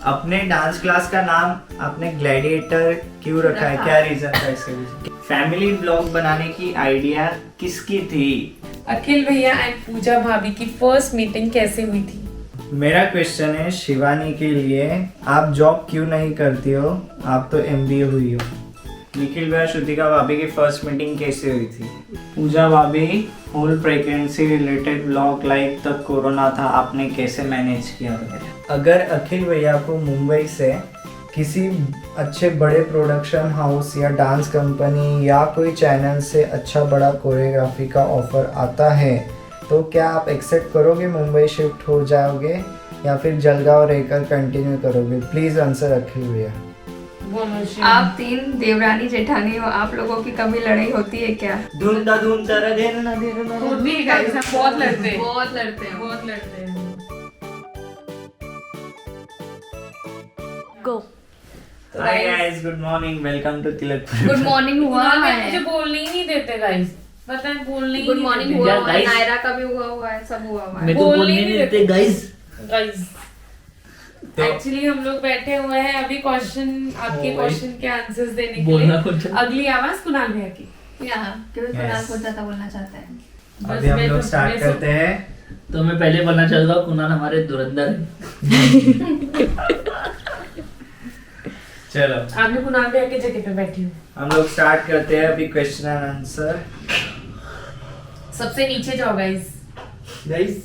अपने dance class का नाम आपने ग्लैडिएटर क्यों रखा है? क्या रीजन था इसके पीछे? फैमिली ब्लॉग बनाने की आइडिया किसकी थी? अखिल भैया एंड पूजा भाभी की फर्स्ट मीटिंग कैसे हुई थी? मेरा क्वेश्चन है शिवानी के लिए, आप जॉब क्यों नहीं करती हो? आप तो एमबीए हुई हो। निखिल भैया श्रुतिका भाभी की फर्स्ट मीटिंग कैसे हुई थी? पूजा भाभी whole pregnancy related blog like तक कोरोना था, आपने कैसे मैनेज किया? अगर अखिल भैया को मुंबई से किसी अच्छे बड़े प्रोडक्शन हाउस या डांस कंपनी या कोई चैनल से अच्छा बड़ा कोरियोग्राफी का ऑफर आता है तो क्या आप एक्सेप्ट करोगे, मुंबई शिफ्ट हो जाओगे या फिर जलगांव रहकर कंटिन्यू करोगे? प्लीज आंसर अखिल भैया। आप तीन देवरानी जेठानी हो, आप लोगों की कभी लड़ाई होती है क्या? धुंधा धुंधा देना देना होती है गाइस, हम बहुत लड़ते हैं, बहुत लड़ते हैं। बहुत लड़ते हैं। Go. Hi guys, good morning, welcome to Tilakpur. Good morning हुआ मुझे है, बोलने ही नहीं देते गाइस, पता है बोलने ही गुड नहीं मॉर्निंग देते। हुआ यार हुआ है, guys। नायरा का भी हुआ है, सब हुआ हुआ है। मैं तो बोलने बोलने ही नहीं नहीं देते गाइस। गाइस एक्चुअली हम लोग बैठे हुए हैं अभी क्वेश्चन, आपके क्वेश्चन के आंसर्स देने के बोलना लिए। कुछ। अगली आवाज कुणाल भैया की। यहाँ क्यों Yes। कुणाल खुद ज्यादा बोलना चाहता है? अभी हम लोग स्टार्ट करते हैं। तो मैं पहले बोलना चाहता हूँ कुणाल हमारे धुरंधर है। चलो आप भी कुणाल भैया की जगह पे बैठी हूँ। हम लोग स्टार्ट करते हैं अभी क्वेश्चन एंड आंसर। सबसे नीचे जाओ गाइस, गाइस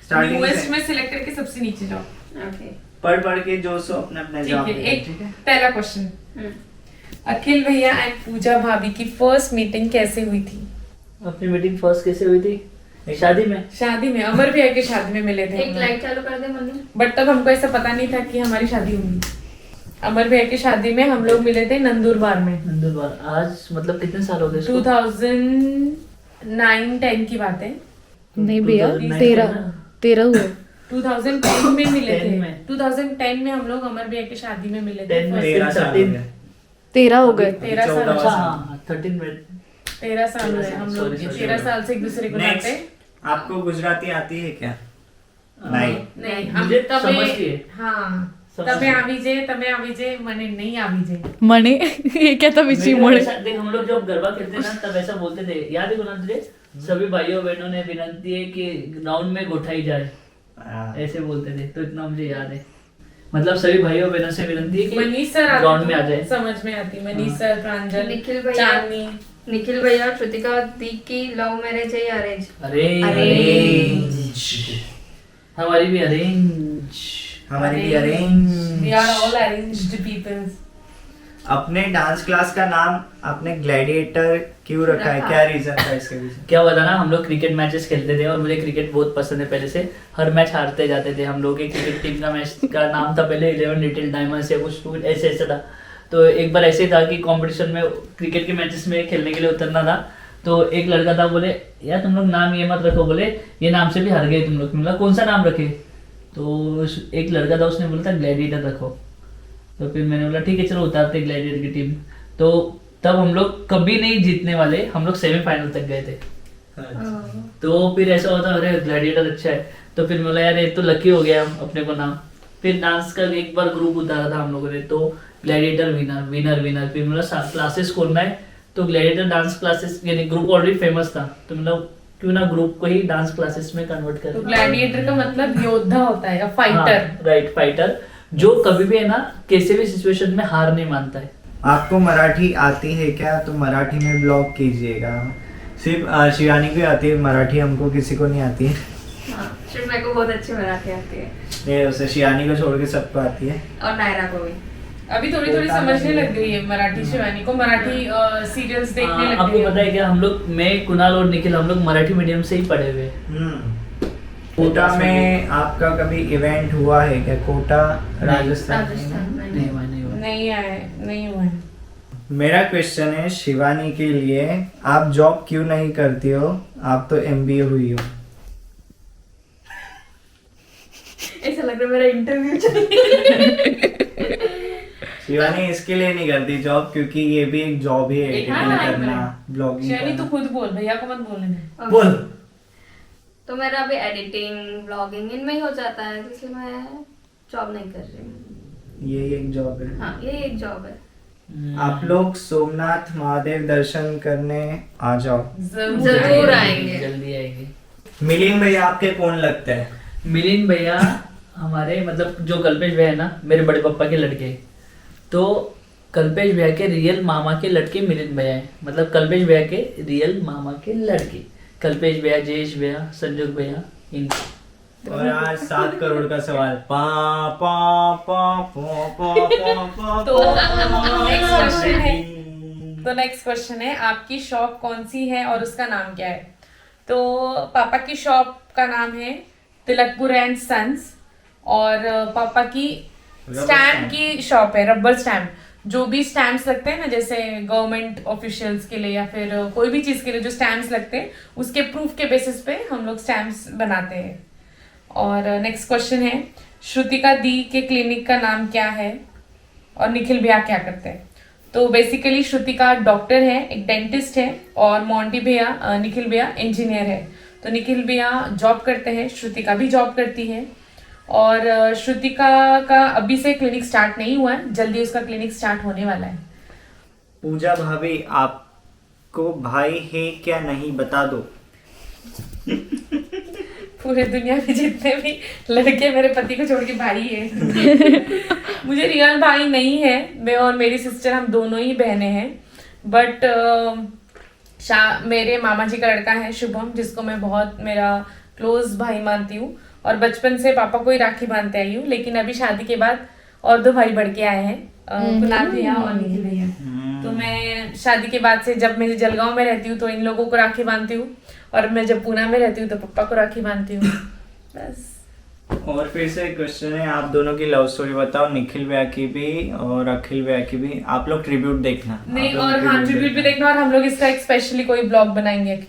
स्टार्टिंग न्यूएस्ट से में सिलेक्ट करके सबसे नीचे जाओ। ओके। पढ़ पढ़ के जो सो अपने अपने ठीक जवाब है, देंगे, एक ठीक है? पहला क्वेश्चन, अखिल भैया एंड पूजा भाभी की फर्स्ट मीटिंग कैसे हुई थी? अपनी मीटिंग फर्स्ट कैसे हुई थी? शादी में। शादी में, अमर भैया की शादी में मिले थे एक लाइट चालू कर दे मम्मी। बट तब हमको ऐसा पता नहीं था कि हमारी शादी होगी। अमर भैया की शादी में हम लोग मिले थे नंदुरबार में। नंदुरबार। आज मतलब कितने साल हो गए इसको? 2009-10 की बात है। नहीं भैया, 2009 तेरह हुए। 2010 में मिले 10 थे। में। 2010 में हम लोग अमर भैया की शादी में मिले थे। 10 में। 13 साल हो 13 गए। 13 हो गए। 13 साल। 14 अच्छा हाँ 13 में। 13 साल हुए हम लोग। Sorry, 13 साल से एक दूसरे को जानते हैं। नेक्स्ट, आपको गुजराती आती है क्या? नहीं। नहीं, हम मुझे तबे समझती है। हाँ समझ तबे गई। आवी जे मने नहीं आवी जे। मणे ये क्या था बिची मेरे मणे? ऐसा- देख हम लोग जब गरबा खेलते ना तब ऐसा बोलते थे, याद है कुणाल तुझे? सभी भाइयों बहनों ने विनती है कि ग्राउंड में गोठाई जाए, हाँ। ऐसे बोलते थे। तो इतना मुझे याद है, मतलब सभी भाइयों बहनों से विनती है मनीष कि सर ग्राउंड में आ जाए। समझ में आती। मनीष सर, प्रांजल, निखिल भैया। चांदनी। निखिल भैया और श्रुतिका दी की लव मैरिज है या अरेंज? Arrange। हमारी भी अरेंज। हमारी भी arrange. We are all arranged people. अपने डांस क्लास का नाम आपने ग्लैडिएटर क्यों रखा है? क्या रीजन था इसके पीछे? क्या हुआ था ना, हम लोग क्रिकेट मैचेस खेलते थे और मुझे क्रिकेट बहुत पसंद है पहले से। हर मैच हारते जाते थे हम लोग के। क्रिकेट टीम का मैच का नाम था पहले 11 लिटिल डायमंड्स या कुछ ऐसे ऐसा था। तो एक बार ऐसे था कि कंपटीशन में क्रिकेट के मैचेस में खेलने के लिए उतरना था। तो एक लड़का था, बोले यार तुम लोग नाम ये मत रखो, बोले ये नाम से भी हार गए तुम लोग। मतलब कौन सा नाम रखे? तो एक लड़का था, उसने बोला था ग्लैडिएटर रखो। तो फिर मैंने बोला ठीक है चलो उतारते ग्लैडिएटर की टीम। तो तब हम लोग कभी नहीं जीतने वाले, हम लोग सेमीफाइनल तक गए थे। तो फिर ऐसा होता अरे ग्लैडिएटर अच्छा है। तो फिर बोला यार ये तो लकी हो गया हम अपने को नाम। फिर डांस का एक बार ग्रुप उतारा था हम लोगों ने, तो ग्लैडिएटर विनर विनर विनर। फिर मतलब क्लासेस खोलना है तो ग्लैडिएटर डांस क्लासेस, यानी ग्रुप ऑलरेडी फेमस था, तो मतलब क्यों ना ग्रुप को ही डांस क्लासेस में कन्वर्ट तो करें। ग्लैडिएटर का मतलब योद्धा होता है, फाइटर। राइट, फाइटर जो कभी भी है ना किसी भी सिचुएशन में हार नहीं मानता है। आपको मराठी आती है क्या? तो मराठी में ब्लॉग कीजिएगा। सिर्फ शिवानी को आती है मराठी, हमको किसी को नहीं आती है। हाँ, सिर्फ मेरे को बहुत अच्छी मराठी आती है ये उसे शिवानी को छोड़ के सबको आती है। और नायरा को भी। अभी थोड़ी थोड़ी समझने लग गई है मराठी। शिवानी को मराठी सीरियल्स देखने लग आपको गई पता है क्या, हम लोग, मैं कुणाल और निखिल, हम लोग मराठी मीडियम से ही पढ़े हुए हैं। कोटा में आपका कभी इवेंट हुआ है क्या? कोटा राजस्थान में? राजस्थान में नहीं हुआ, नहीं हुआ। नहीं हुआ है। मेरा क्वेश्चन है शिवानी के लिए, आप जॉब क्यों नहीं करती हो? आप तो एमबीए हुई हो। ऐसा लग रहा है मेरा इंटरव्यू चल रहा है। शिवानी इसके लिए नहीं करती जॉब, क्योंकि ये भी एक जॉब ही है, एडिटिंग हाँ, करना, ब्लॉगिंग शिवानी तू करना। खुद बोल, भैया को मत बोलने दे। बोल। तो मेरा भी एडिटिंग ब्लॉगिंग इनमें ही हो जाता है, इसलिए मैं जॉब नहीं कर रही हूँ। ये एक जॉब है। हाँ, ये एक जॉब है। आप लोग सोमनाथ महादेव दर्शन करने आ जाओ। जरूर आएंगे। जल्दी आएंगे। मिलिंद भैया आपके कौन लगते हैं? मिलिंद भैया हमारे मतलब जो कल्पेश भैया है ना, मेरे बड़े पापा के लड़के, तो कल्पेश भैया के रियल मामा के लड़के मिलिंद भैया है। मतलब कल्पेश भैया के रियल मामा के लड़के कल्पेश भैया, जयेश भैया, संजोग भैया, इनके। और आज 7 करोड़ का सवाल। पा पा पा पा पा पा पा। तो नेक्स्ट क्वेश्चन है, नेक्स्ट क्वेश्चन है, आपकी शॉप कौन सी है और उसका नाम क्या है? तो पापा की शॉप का नाम है तिलकपुर एंड सन्स, और पापा की स्टैम्प की शॉप है, रबर स्टैम्प। जो भी स्टैम्प्स लगते हैं ना, जैसे गवर्नमेंट ऑफिशियल्स के लिए या फिर कोई भी चीज़ के लिए जो स्टैम्प्स लगते हैं, उसके प्रूफ के बेसिस पे हम लोग स्टैम्प्स बनाते हैं। और नेक्स्ट क्वेश्चन है, श्रुतिका दी के क्लिनिक का नाम क्या है और निखिल भैया क्या करते हैं? तो बेसिकली श्रुतिका डॉक्टर है, एक डेंटिस्ट है, और मोंटी भैया, निखिल भैया इंजीनियर है। तो निखिल भैया जॉब करते हैं, श्रुतिका भी जॉब करती है। और श्रुतिका का अभी से क्लिनिक स्टार्ट नहीं हुआ है, जल्दी उसका क्लिनिक स्टार्ट होने वाला है। पूजा भाभी आपको भाई है क्या नहीं बता दो। पूरे दुनिया में जितने भी लड़के मेरे पति को छोड़ के भाई है। मुझे रियल भाई नहीं है, मैं और मेरी सिस्टर हम दोनों ही बहनें हैं। बट मेरे मामा जी का लड़का है शुभम, जिसको मैं बहुत मेरा क्लोज भाई मानती हूँ, और बचपन से पापा को ही राखी बांधते आई हूँ। लेकिन अभी शादी के बाद और 2 भाई बढ़ के आए हैं, कुणाल भैया और निखिल भैया। तो मैं शादी के बाद से जब मैं जलगांव में रहती हूँ तो इन लोगों को राखी बांधती हूँ, और मैं जब पूना में रहती हूँ तो पापा को राखी बांधती हूँ, बस। और फिर से क्वेश्चन है, आप दोनों की लव स्टोरी बताओ, निखिल भैया की भी और अखिल भैया की भी। आप लोग ट्रिब्यूट देखना। नहीं, और हाँ, ट्रिब्यूट भी देखना, और हम लोग इसका एक स्पेशली कोई ब्लॉग बनाएंगे।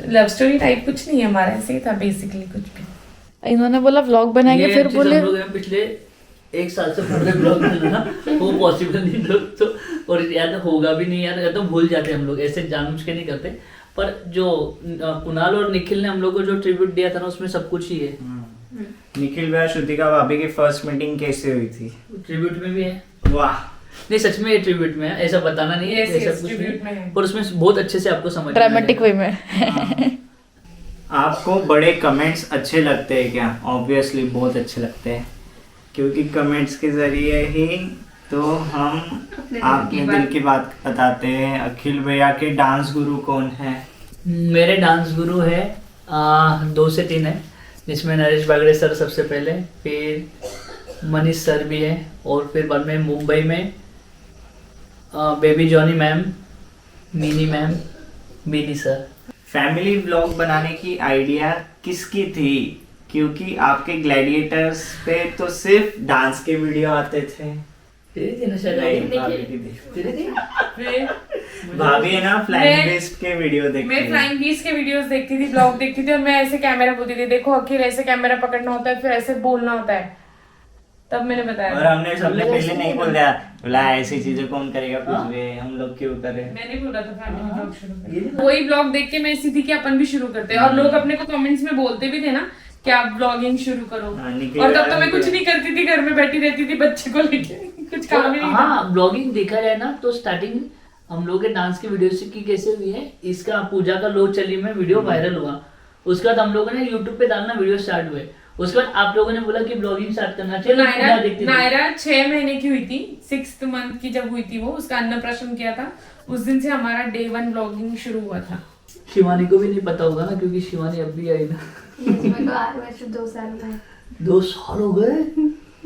लव स्टोरी टाइप कुछ नहीं है हमारा, ऐसे ही था बेसिकली कुछ भी। इन्होंने बोला व्लॉग बनाएंगे, ये फिर चीज़ बोले हम लोग ने पिछले 1 साल से पढ़ रहे ब्लॉग बनाना, वो पॉसिबल नहीं लोग तो, और यार होगा भी नहीं यार, तो भूल जाते हम लोग, ऐसे जानबूझ के नहीं करते। पर जो कुणाल और निखिल ने हम लोग को जो ट्रिब्यूट दिया था ना, उसमें सब कुछ ही है। निखिल भैया श्रुतिका भाभी की फर्स्ट मीटिंग कैसे हुई थी? ट्रिब्यूट में भी है। वाह, नहीं सच में ये ट्रिब्यूट में है, ऐसा बताना नहीं है, Yes, ऐसा yes, कुछ tribute में नहीं, है। पर उसमें बहुत अच्छे से आपको समझ ड्रामेटिक वे में। आपको बड़े कमेंट्स अच्छे लगते हैं क्या? ऑब्वियसली बहुत अच्छे लगते हैं, क्योंकि कमेंट्स के जरिए ही तो हम आपके दिल की बात बताते हैं। अखिल भैया के डांस गुरु कौन है? मेरे डांस गुरु है 2 से 3 है, जिसमें नरेश बागड़े सर सबसे पहले, फिर मनीष सर भी है, और फिर बाद में मुंबई में baby Johnny ma'am, mini ma'am, mini sir. Family vlog बनाने की आइडिया किसकी थी? क्योंकि आपके ग्लैडिएटर्स पे तो सिर्फ डांस के वीडियो आते थे। तेरी थी ना शायद? नहीं, भाभी की थी। तेरी थी? भाभी है ना, फ्लाइंग बेस्ट के वीडियो देखते मैं हैं। फ्लाइंग बीस के वीडियोस देखती थी, ब्लॉग देखती थी, और मैं ऐसे कैमरा बोलती थी, देखो अखिल ऐसे कैमरा पकड़ना होता है, फिर ऐसे बोलना होता है, तब मैंने और बताया। हमने सबने पहले नहीं बोला ऐसी चीजें कौन करेगा, कुछ भी हम लोग क्यों करें। मैंने बोला था फैमिली ब्लॉग शुरू करें। वही ब्लॉग देख के मैं ऐसी थी कि अपन भी शुरू करते हैं, और लोग अपने को कमेंट्स में बोलते भी थे ना कि आप ब्लॉगिंग शुरू करो। हाँ, निखिल और तब तो यार, मैं कुछ नहीं करती थी, घर में बैठी रहती थी बच्चे को लेके, कुछ काम ही नहीं था। हाँ, ब्लॉगिंग देखा जाए ना तो स्टार्टिंग हम लोग के डांस की वीडियो की कैसे हुई है, इसका पूजा का लोग चली में वीडियो वायरल हुआ, उसके बाद हम लोगों ने यूट्यूब पे डालना वीडियो स्टार्ट हुए, उसके बाद आप लोगों ने बोला कि ब्लॉगिंग स्टार्ट करना चाहिए। नायरा पूजा देखती थी। नायरा 6 महीने की हुई थी, 6th मंथ की जब हुई थी वो, उसका अन्नप्राशन किया था, उस दिन से हमारा Day 1 ब्लॉगिंग शुरू हुआ था। शिवानी को भी नहीं पता होगा ना, क्योंकि शिवानी अब भी आई ना। इसमें तो आज वैसे 2 साल में 2 साल हो गए।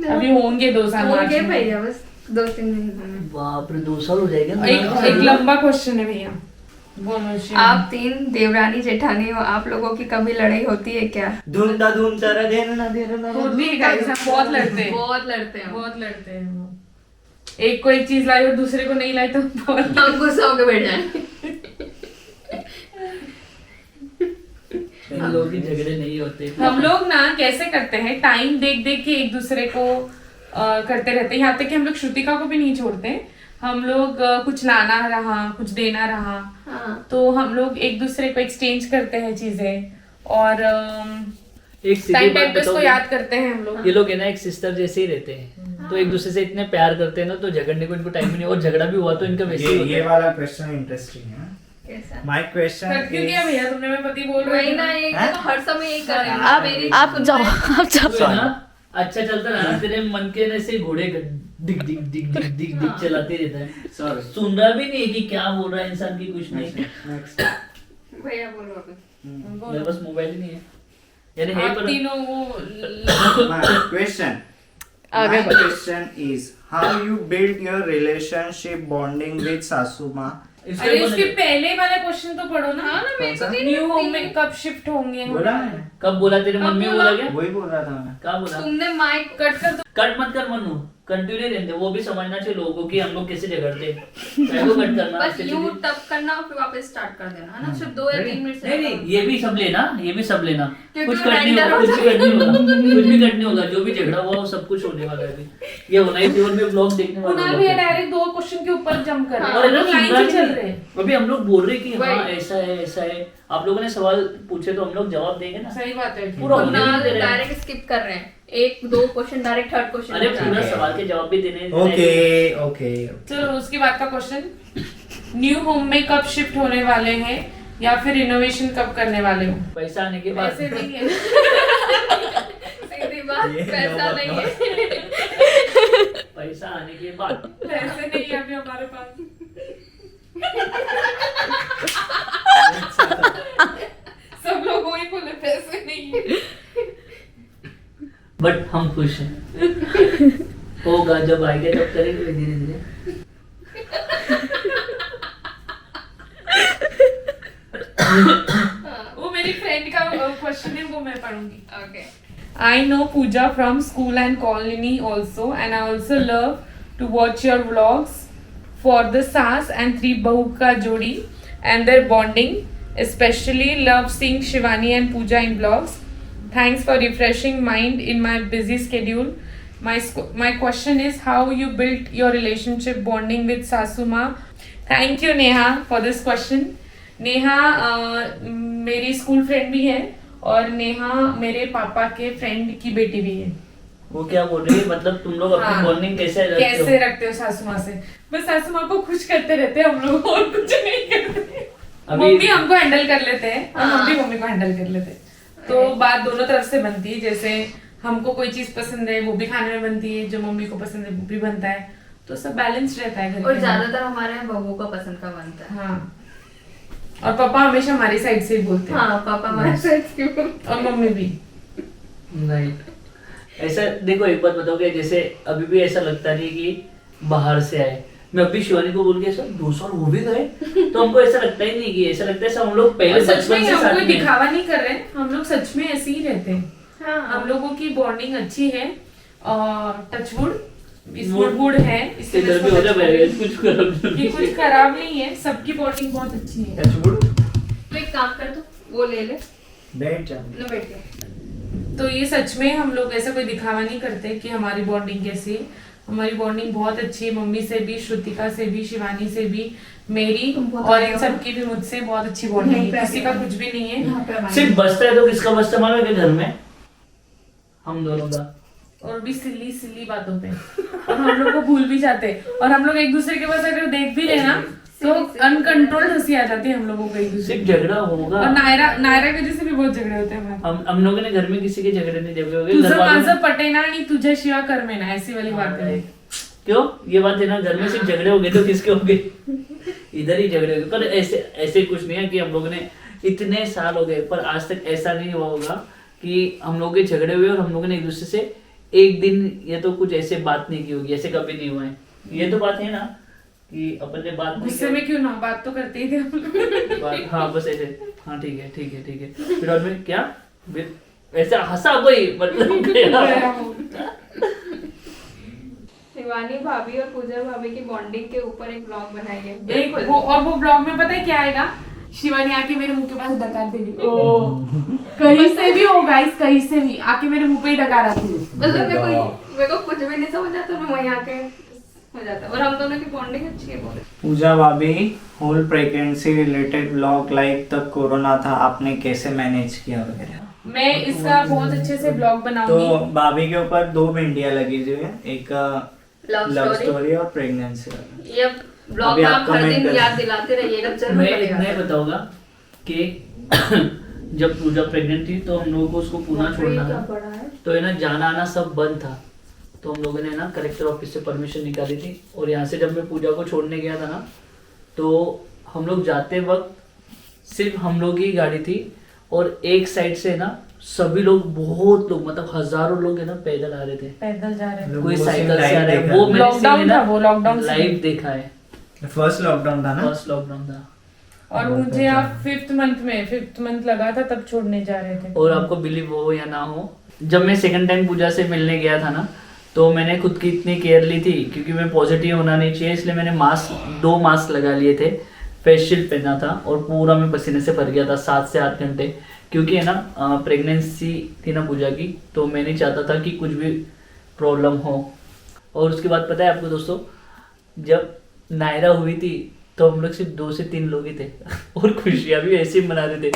अभी होंगे 2 साल मार्च में। भैया, बस 2-3 महीने में। बाप रे, 2 साल हो जाएगा ना। एक लंबा क्वेश्चन है भैया, बोलो शिव। आप 3 देवरानी जेठानी हो, आप लोगों की कभी लड़ाई होती है क्या? धुंधा धुंधा रा देना देना होती है guys, हम बहुत लड़ते हैं, बहुत लड़ते हैं, बहुत लड़ते हैं हम। एक को एक चीज लाई और दूसरे को नहीं लाई तो बहुत हम गुस्सा होकर बैठ जाए। इन लोगों के झगड़े नहीं होते। हम लोग ना कैसे करते हैं, टाइम देख देख के एक दूसरे को करते रहते हैं, यहाँ तक कि हम लोग श्रुतिका को भी नहीं छोड़ते। हम लोग कुछ लाना रहा, कुछ देना रहा, हाँ। तो हम लोग एक दूसरे को एक्सचेंज करते हैं चीजें। और एक सीधी टाइम बात टाइम पे इसको बताओ, याद करते हैं हम लोग। ये लोग है ना एक सिस्टर जैसे ही रहते हैं, तो एक दूसरे से इतने प्यार करते हैं ना, तो झगड़ने को इनको टाइम ही नहीं, और झगड़ा भी हुआ तो इनका वैसे ही ये होता वाला क्वेश्चन इंटरेस्टिंग है। कैसा माय क्वेश्चन क्यों किया भैया तुमने? मैं पति बोल रही वही हूँ ना, ना। ये हैं? तो हर समय यही कर रहे हैं आप मेरी आप जाओ आप जाओ है। तो है ना, अच्छा चलता रहा ना, तेरे मन के ना से घोड़े दिख दिख दिख दिख दिख दिख चलाते रहता है, सॉरी सुन रहा भी नहीं है कि क्या बोल रहा है इंसान की, कुछ नहीं। नेक्स्ट भैया बोलो अभी। मेरे पास मोबाइल ही नहीं है, यानी है आप पर तीनों वो my question आगे my question is how you build your relationship bonding with सासू माँ। इसको अरे एक उसके बार- पहले वाला क्वेश्चन तो पढ़ो ना। हाँ ना, मेरे को भी न्यू होम नहीं। में कब शिफ्ट होंगे? बोला मैंने, कब बोला तेरे मन में, कब बोला बोला? क्या, वही बोल रहा था मैं। क्या बोला? तुमने माइक कट कर दो। कट मत कर मनु, कंटिन्यू रहते, वो भी समझना चाहिए लोगों को कि हम लोग कैसे झगड़ते हैं। चाहे वो कट करना बस उसके यूं लिए। टप करना और फिर वापस स्टार्ट कर देना है ना, सिर्फ 2 या 3 मिनट से नहीं नहीं, ये भी सब लेना, ये भी सब लेना, क्योंकि कुछ वो कट नहीं render होगा, हो कुछ भी कट नहीं होगा, कुछ भी कट नहीं होगा, जो भी झगड़ा हुआ वो सब कुछ होने वाला है अभी। ये होना ही थी, और मैं ब्लॉग देखने वाला कुणाल हूँ। भैया डायरेक्ट 2 क्वेश्चन के ऊपर जंप कर रहे हैं। और है ना, लाइन सुन रहा से चल नहीं रहे है। हैं। अभी हम लोग बोल रहे कि हाँ वही। ऐसा है ऐसा है, आप लोगों ने सवाल पूछे तो हम लोग जवाब देंगे ना। सही बात है। पूरा होने कुणाल नहीं दे रहे हैं। डायरेक्ट स्किप कर रहे हैं, 1-2 क्वेश्चन डायरेक्ट थर्ड क्वेश्चन अरे में जा रहे पूरा हैं। सवाल के जवाब भी देने ओके ओके चलो उसके बाद का क्वेश्चन, न्यू होम में कब शिफ्ट होने वाले हैं या फिर रिनोवेशन कब करने वाले हो? पैसा आने के बाद ऐसे नहीं है। सीधी बात, ये पैसा लो नहीं है। पैसा आने के बाद पैसे नहीं है अभी हमारे पास। सब लोग वही बोले पैसे नहीं है। बट हम खुश हैं। होगा जब आएंगे तब करेंगे धीरे धीरे। वो मेरी फ्रेंड का क्वेश्चन है, वो मैं पढ़ूंगी। Okay I know Pooja from school and colony also, and I also love to watch your vlogs for the Saas and 3 Bahu ka jodi and their bonding. Especially love seeing Shivani and Pooja in vlogs. Thanks for refreshing mind in my busy schedule. My question is how you built your relationship bonding with Sasu Ma. Thank you Neha for this question. Neha मेरी school friend भी है और नेहा मेरे पापा के friend की बेटी भी है। वो क्या बोल रही है, मतलब तुम लोग अपनी हाँ। बॉन्डिंग कैसे रखते हो? कैसे रखते हो सासू माँ से? बस सासू माँ को खुश करते रहते हैं हम लोग, और कुछ नहीं करते। अभी- मम्मी हमको हैंडल कर लेते हैं और हम हाँ। भी मम्मी को हैंडल कर लेते हैं। तो बात दोनों तरफ से बनती है, जैसे हमको कोई चीज पसंद है वो भी खाने में बनती है, जो मम्मी को पसंद है वो भी बनता है, तो सब बैलेंस रहता है घर और के अंदर। ज्यादातर हमारे यहाँ बहू का पसंद का बनता है। हाँ, और पापा हमेशा हमारी साइड से ही बोलते हैं। हाँ, पापा हमारे साइड से और मम्मी भी। राइट। ऐसा देखो, एक बात बताओ, कि जैसे अभी भी ऐसा लगता नहीं कि बाहर से आए। मैं अभी शिवानी को बोल के सर 2 साल हो भी गए, तो हमको ऐसा लगता ही नहीं, कि ऐसा लगता है सब हम लोग पहले और सच बचपन में से हम साथ कोई में हैं। दिखावा नहीं कर रहे हैं, हम लोग सच में ऐसे ही रहते हैं। हाँ, हम लोगों की बॉन्डिंग अच्छी है और टचवुड इसमें वुड- वुड है, इससे इधर भी हो रहा है, कुछ करो ये कुछ खराब नहीं है, सबकी बॉन्डिंग बहुत अच्छी है। तो एक काम कर दो, वो ले ले, बैठ जा। लो बैठ के। तो ये सच में हम लोग ऐसा कोई दिखावा नहीं करते कि हमारी बॉन्डिंग कैसी है। हमारी बॉन्डिंग बहुत अच्छी है, मम्मी से भी, श्रुतिका से भी, शिवानी से भी, मेरी तुम बहुत और अच्छे इन हो। सबकी भी मुझसे बहुत अच्छी बॉन्डिंग यहीं पे है, किसी का आके कुछ भी नहीं है। यहाँ पे हमारे- सिर्फ बचता है तो किसका बचता मालूम है, कि घर में हम दोनों का। और भी सिली सिली बातों पे, और हम लोग को भूल भी जाते हैं, और हम लोग एक दूसरे के पास अगर देख भी लेना तो अनकंट्रोल हंसी आ जाती है हम लोगों को एक दूसरे सिर्फ की। झगड़ा होगा। और नायरा की वजह से भी बहुत झगड़े होते हैं हमारे। हम लोगों ने घर में किसी के झगड़े नहीं देखे होंगे, तुझं घर वालों माझं ने- पटेना आणि तुझ्या शिवा करमेना, ऐसी वाली बात है। क्यों ये बात है ना, घर में सिर्फ झगड़े हो गए तो किसके होंगे, इधर ही झगड़े हो गए। पर ऐसे ऐसे कुछ नहीं है कि हम लोगों ने इतने साल हो गए पर आज तक ऐसा नहीं हुआ होगा कि हम लोग के झगड़े हुए और हम लोगों ने एक दूसरे से एक दिन या तो कुछ ऐसे बात नहीं की होगी, ऐसे कभी नहीं हुआ है। ये तो बात है ना कि अपन ने बात नहीं गुस्से की। में क्यों ना, बात तो करते ही थे हम लोग। हाँ बस ऐसे, हाँ ठीक है ठीक है ठीक है, फिर और में क्या फिर ऐसा हंसा कोई मतलब क्या? शिवानी भाभी और पूजा भाभी की बॉन्डिंग के ऊपर एक ब्लॉग बनाइए। एक वो, और वो ब्लॉग में पता है क्या आएगा, शिवानी आके मेरे मुंह के पास डकार देगी। कहीं से भी हो गाइस, कहीं से भी आके मेरे मुंह पे ही डकार आती है। मतलब मेरे को कुछ भी नहीं समझ आता, मैं वहीं आके हो जाता। और हम दोनों की बॉन्डिंग अच्छी है बहुत। पूजा भाभी, whole pregnancy related vlog like तक कोरोना था, आपने कैसे मैनेज किया वगैरह? मैं इसका बहुत अच्छे से ब्लॉग तो बनाऊंगी। भाभी के ऊपर 2 मेहंदियां लगी हुई है, एक लव लव स्टोरी स्टोरी और प्रेगनेंसी वाला। ये ब्लॉग अभी में आप आप हर comment दिन करें। याद दिलाते रहिएगा, जरूर मैं करेगा। इतना ही बताऊंगा कि जब पूजा प्रेग्नेंट थी तो हम लोगों को उसको पूना छोड़ना था, तो है ना जाना आना सब बंद था। तो हम लोगों ने ना कलेक्टर ऑफिस से परमिशन निकाली थी, और यहाँ से जब मैं पूजा को छोड़ने गया था ना, तो हम लोग जाते वक्त सिर्फ हम लोग ही गाड़ी थी, और एक साइड से ना सभी लोग, बहुत लोग, मतलब हजारों लोग है ना पैदल आ रहे थे, पैदल जा रहे थे। कोई वो साइकिल scene से आ रहा है। live वो देखा। मैंने लॉकडाउन scene है था, ना वो लॉकडाउन से। लाइव देखा है, फर्स्ट लॉकडाउन था ना। फर्स्ट लॉकडाउन था। और मुझे आप 5th मंथ लगा था तब छोड़ने जा रहे थे। और आपको बिलीव हो या ना हो, जब मैं सेकंड टाइम पूजा से मिलने गया था ना, तो मैंने खुद की इतनी केयर ली थी, क्योंकि मैं पॉजिटिव होना नहीं चाहिए, इसलिए मैंने मास्क 2 मास्क लगा लिए थे, फेस शील्ड पहना था, और पूरा मैं पसीने से भर गया था 7 से 8 घंटे, क्योंकि है ना प्रेगनेंसी थी ना पूजा की, तो मैं नहीं चाहता था कि कुछ भी प्रॉब्लम हो। और उसके बाद पता है आपको दोस्तों, जब नायरा हुई थी तो हम लोग सिर्फ 2 से 3 लोग ही थे, और खुशियाँ भी ऐसे ही मना रहे थे,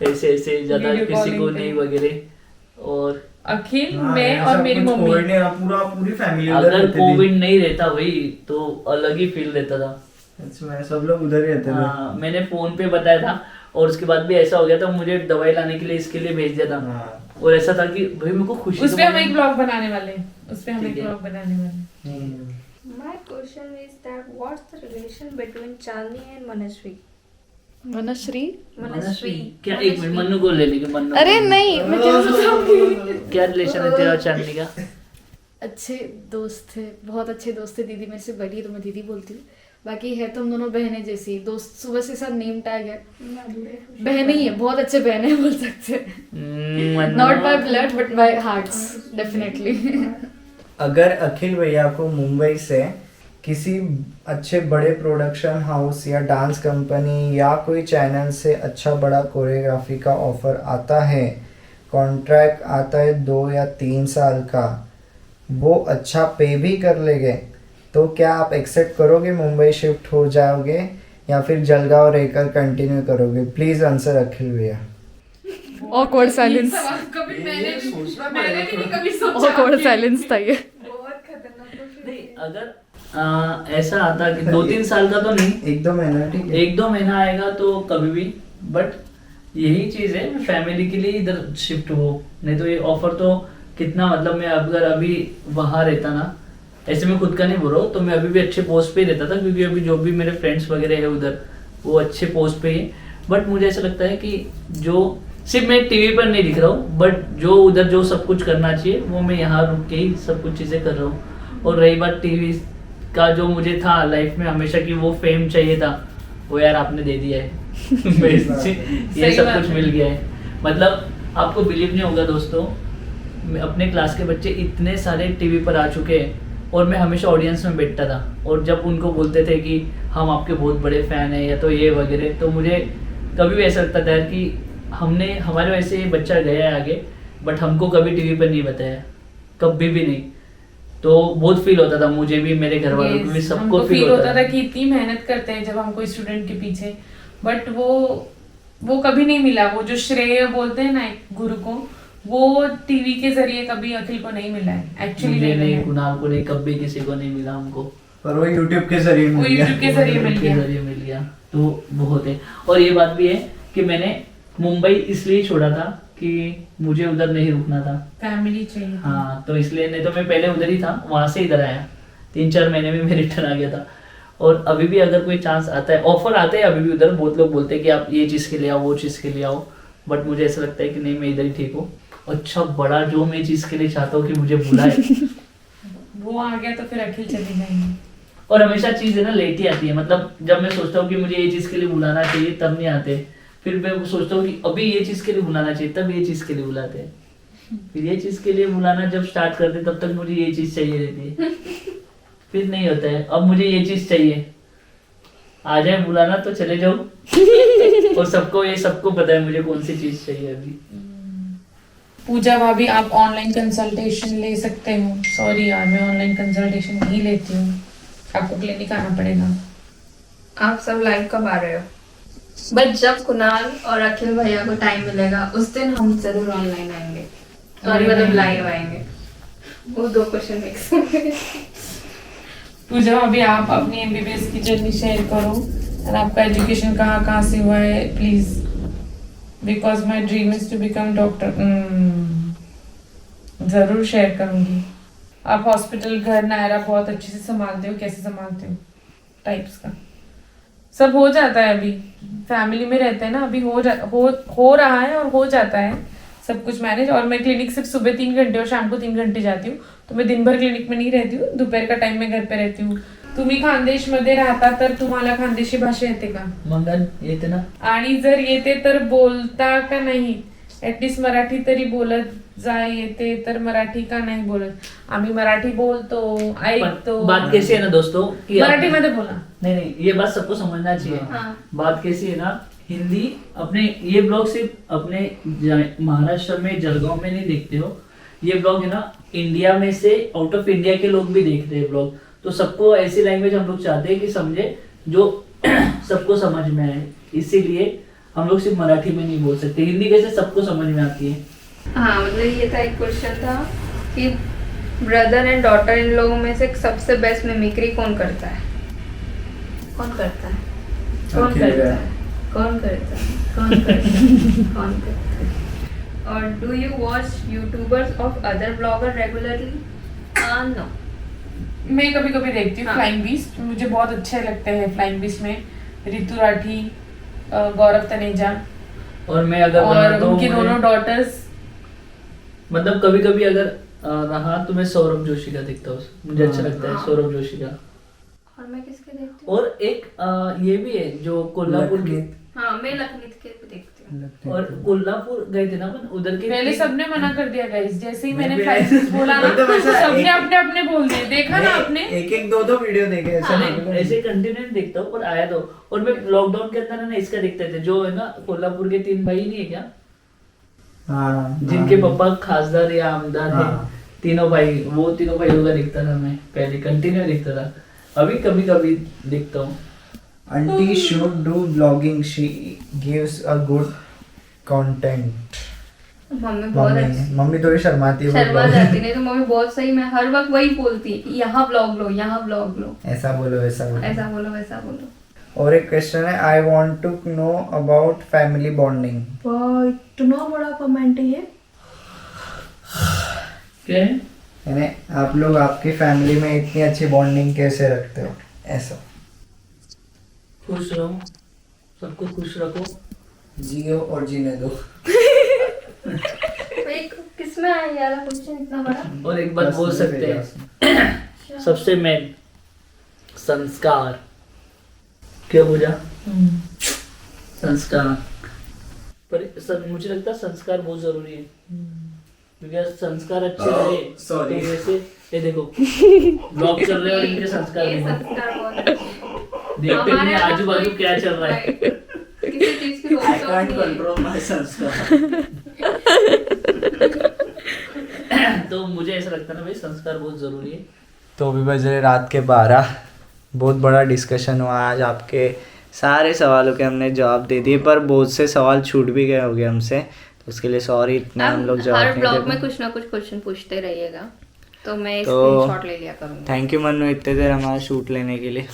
ऐसे ऐसे, ज़्यादा Video किसी को calling पे। नहीं वगैरह। और अखिल, हाँ, मैं ऐसा और मेरी कुछ मम्मी। कोविड ने पूरी फैमिली उधर अगर रहती थी। कोविड नहीं रहता भाई तो अलग ही फील रहता था। इसमें सब लोग उधर ही रहते थे। हाँ, मैंने फोन पे बताया था, और उसके बाद भी ऐसा हो गया था, मुझे दवाई लाने के लिए इसके लिए भेज दिया था, हाँ। और ऐसा था कि भाई मेरे को खुशी उस तो पे हम मिली। एक ब्लॉग बनाने वाले हैं, उस पे हम ठीक एक है। ब्लॉग बनाने वाले हैं। My question is that what's the relation between Chandni and Manashwi? Manashree. Manashwi. क्या, एक मिनट, मन्नू को ले लेंगे, मन्नू अरे नहीं, मैं क्या बताऊंगी। क्या रिलेशन है तेरा और चांदनी का? अच्छे दोस्त थे, बहुत अच्छे दोस्त थे। दीदी मेरे से बड़ी है तो मैं दीदी बोलती हूँ। बाकी है तो हम दोनों बहनें जैसी दोस्त। सुबह से सब नेम टैग है, बहनें ही है, बहुत अच्छे बहनें हैं बोल सकते हैं। Mannu. Not by blood but by hearts definitely. अगर अखिल भैया को मुंबई से किसी अच्छे बड़े प्रोडक्शन हाउस या डांस कंपनी या कोई चैनल से अच्छा बड़ा कोरियोग्राफी का ऑफर आता है, कॉन्ट्रैक्ट आता है 2 या 3 साल का, वो अच्छा पे भी कर लेंगे, तो क्या आप एक्सेप्ट करोगे, मुंबई शिफ्ट हो जाओगे या फिर जलगांव रहकर कंटिन्यू करोगे? प्लीज आंसर अखिल भैया। ऑकवर्ड साइलेंस, कभी मैंने भी नहीं कभी सोचा। ऑकवर्ड साइलेंस था ये। नहीं, अगर ऐसा आता कि 2-3 साल का तो नहीं, 1-2 महीना ठीक है। 1-2 महीना आएगा तो कभी भी, बट यही चीज है, फैमिली के लिए इधर शिफ्ट हो, नहीं तो ये ऑफर तो कितना, मतलब मैं अगर अभी वहां रहता ना, ऐसे मैं खुद का नहीं बोल रहा हूँ, तो मैं अभी भी अच्छे पोस्ट पे ही रहता था, क्योंकि अभी जो भी मेरे फ्रेंड्स वगैरह है उधर वो अच्छे पोस्ट पे ही। बट मुझे ऐसा लगता है कि जो सिर्फ मैं टीवी पर नहीं दिख रहा हूँ, बट जो उधर जो सब कुछ करना चाहिए वो मैं यहाँ रुक के ही सब कुछ चीजें कर रहा हूँ। और रही बात टीवी का, जो मुझे था लाइफ में हमेशा कि वो फेम चाहिए था, वो यार आपने दे दिया है। ये सही सब बात कुछ है। मिल गया है। मतलब आपको बिलीव नहीं होगा दोस्तों, अपने क्लास के बच्चे इतने सारे टीवी पर आ चुके हैं, और मैं हमेशा ऑडियंस में बैठता था, और जब उनको बोलते थे कि हम आपके बहुत बड़े फैन हैं या तो ये वगैरह, तो मुझे कभी भी ऐसा लगता था यार कि हमने, हमारे वैसे ये बच्चा गया है आगे, बट हमको कभी टीवी पर नहीं बताया, कभी भी नहीं। तो बहुत फील होता था मुझे भी, मेरे घर वालों को भी, सबको हमको फील फील होता होता था कि इतनी मेहनत करते हैं जब हम कोई स्टूडेंट के पीछे, बट वो कभी नहीं मिला। वो जो श्रेय बोलते हैं ना एक गुरु को, वो टीवी के जरिए कभी अखिल को नहीं मिला है, एक्चुअली मुझे नहीं नहीं, मिला है। कुणाल को नहीं, कभी किसी को नहीं मिला हमको, पर वो यूट्यूब के जरिए वो मिल गया। यूट्यूब के जरिए मिल के गया। जरिए मिल गया, तो बहुत है। और ये बात भी है कि मैंने मुंबई इसलिए छोड़ा था कि मुझे उधर नहीं रुकना था। फैमिली चाहिए। हाँ, तो इसलिए, नहीं तो मैं पहले उधर ही था, वहां से इधर आया, 3-4 महीने में मैं रिटर्न आ गया था। और अभी भी अगर कोई चांस आता है, ऑफर आते हैं अभी भी उधर, बहुत लोग बोलते हैं कि आप ये चीज़ के लिए आओ, वो चीज़ के लिए आओ, बट मुझे ऐसा लगता है कि नहीं, मैं इधर ही ठीक हूँ। अच्छा बड़ा जो मैं चीज़ के लिए चाहता हूँ कि मुझे बुलाए, वो आ गया तो फिर अखिल चले जाएंगे। और हमेशा चीज़ है ना लेट ही आती है, मतलब जब मैं सोचता हूँ कि मुझे ये चीज़ के लिए बुलाना चाहिए तब नहीं आते, फिर मैं सोचता हूँ कि अभी ये चीज़ के लिए बुलाना चाहिए तब ये चीज़ के लिए बुलाते हैं, फिर ये चीज़ के लिए बुलाना जब स्टार्ट करते तब तक मुझे ये चीज़ चाहिए रहती है, फिर नहीं होता है। अब मुझे ये चीज़ चाहिए, आ जाए बुलाना तो चले जाओ। और सबको पता है मुझे कौन सी चीज़ चाहिए अभी। पूजा भाभी, आप ऑनलाइन कंसल्टेशन ले सकते हो। सॉरी यार, मैं ऑनलाइन कंसल्टेशन नहीं लेती हूँ, आपको क्लिनिक आना पड़ेगा। आप सब लाइव कब आ रहे हो? बट जब कुणाल और अखिल भैया को टाइम मिलेगा उस दिन हम जरूर ऑनलाइन आएंगे, सॉरी मतलब लाइव आएंगे। वो 2 क्वेश्चन मिक्स हो गए। पूजा अभी आप अपनी एमबीबीएस की जर्नी शेयर करो और आपका एजुकेशन कहाँ से हुआ है please, because my dream is to become doctor. जरूर शेयर करूंगी। आप हॉस्पिटल घर नायरा बहुत अच्छे से संभालते हो, कैसे संभालते हो टाइप्स का सब हो जाता है। अभी फैमिली में रहते हैं ना, अभी हो रहा है और हो जाता है सब कुछ मैनेज। और मैं क्लिनिक सिर्फ सुबह 3 घंटे और शाम को 3 घंटे जाती हूँ, तो मैं दिन भर क्लिनिक में नहीं रहती हूँ, दोपहर का टाइम में घर पे रहती हूँ। तुम्ही खानदेशमध्ये राहता तर तुम्हाला खानदेशी भाषा येते का? मंगन येते ना. आणि जर येते तर बोलता का नाही? ऍटलीस्ट मराठी तरी बोलत जाय, येते तर मराठी का नाही बोलत? आम्ही मराठी बोलतो, ऐकतो। बात कैसी है ना दोस्तों कि मराठी मध्ये बोला। नहीं ये बात सबको समझना चाहिए। हाँ। बात कैसी है ना, हिंदी अपने ये ब्लॉग सिर्फ अपने महाराष्ट्र में जलगांव में नहीं देखते हो, ये ब्लॉग है ना इंडिया में से आउट ऑफ इंडिया के लोग भी देखते हैं ब्लॉग। तो सबको ऐसी लैंग्वेज हम लोग चाहते हैं कि समझे जो सबको समझ में आए, इसीलिए हम लोग सिर्फ मराठी में नहीं बोल सकते, हिंदी कैसे सबको समझ में आती है। हाँ मतलब ये था एक क्वेश्चन था कि ब्रदर एंड डॉटर इन लोगों में से सबसे बेस्ट मिमिक्री कौन करता है? कौन करता है? कौन अखिल करता भैया। है? कौन करता है? कौन करता है? कौन करता है? और do you watch YouTubers of other blogger regularly? No. मैं कभी कभी देखती हूँ हाँ। फ्लाइंग बीस्ट, मुझे बहुत अच्छे लगते हैं फ्लाइंग बीस्ट में रितु राठी, गौरव तनेजा और मैं अगर और बनाता हूँ उनकी मुझे- दोनों डॉटर्स। मतलब कभी कभी अगर रहा तो मैं सौरभ जोशी का देखता हूँ, मुझे अच्छा लगता है हाँ। सौरभ जोशी का। और मैं किसके देखती हूँ? और एक ये भी है जो कोल्हापुर के, हाँ मैं लखनऊ के देखती हूँ। और कोल्हापुर गए थे ना अपन, उधर के पहले सबने मना कर दिया गाइस, जैसे ही मैंने मैं- फ्लाइंग बीस्ट बोला ना मतलब ऐसा सबने एक- अपने अपने बोल दिए, देखा ना आपने? एक दो वीडियो देखे ऐसा नहीं, नहीं। ऐसे कंटिन्यू नहीं देखता हूँ, पर आया तो। और मैं लॉकडाउन के अंदर ना इसका देखते थे, जो है ना कोल्हापुर के 3 भाई नहीं है क्या, हाँ, जिनके हाँ। पापा खासदार या आमदार है, हाँ। तीनों भाई, वो तीनों भाइयों का देखता था मैं पहले, कंटिन्यू देखता था। अभी कभी कभी देखता हूँ। Auntie should do vlogging. She gives a good content. Mummy बहुत अच्छी मम्मी थोड़ी शर्माती है वो शर्मा vlog- जाती, नहीं तो मम्मी बहुत सही में हर वक्त वही बोलती है कि यहाँ ब्लॉग लो, यहाँ ब्लॉग लो, ऐसा बोलो वैसा बोलो। ऐसा बोलो वैसा बोलो। और एक क्वेश्चन है, I want to know about family bonding. इतना बड़ा कमेंट है ये। क्या है? यानी आप लोग आपकी फैमिली में इतनी अच्छी बॉन्डिंग कैसे रखते हो? ऐसा खुश रहो, सबको खुश रखो। जियो और जीने दो। एक किसमें आया ये वाला क्वेश्चन इतना बड़ा? और एक बात बोल सकते हैं, सबसे मेन संस्कार। क्या पूजा? संस्कार। पर मुझे लगता है संस्कार बहुत जरूरी है, क्योंकि संस्कार अच्छे रहे sorry. तो वैसे ये देखो ब्लॉग चल रहे हैं और इनके संस्कार ये नहीं है। संस्कार बहुत अच्छे। देखते हमारे हैं यहाँ आजू बाजू कोई- क्या चल रहा है। किसी चीज की रोक टोक नहीं है। माय संस्कार। तो मुझे ऐसा लगता है ना भाई, संस्कार बहुत जरूरी है। तो अभी बज रहे रात के 12। बहुत बड़ा डिस्कशन हुआ आज, आपके सारे सवालों के हमने जवाब दे दिए, पर बहुत से सवाल छूट भी गए होंगे हमसे, तो उसके लिए सॉरी, इतना हम लोग अब जवाब हर नहीं ब्लॉग दे में पाए। कुछ ना कुछ क्वेश्चन पूछते रहिएगा, तो मैं तो स्क्रीनशॉट ले लिया करूंगी। थैंक यू मन्नू इतने देर हमारा शूट लेने के लिए।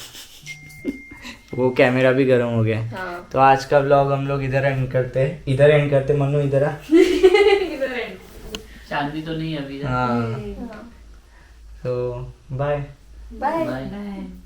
वो कैमरा भी गर्म हो गया है। हाँ। तो आज का ब्लॉग हम लोग इधर एंड करते मन्नू इधर आ। शांति तो नहीं है अभी। हाँ, हाँ। तो बाय। बाय। बाय।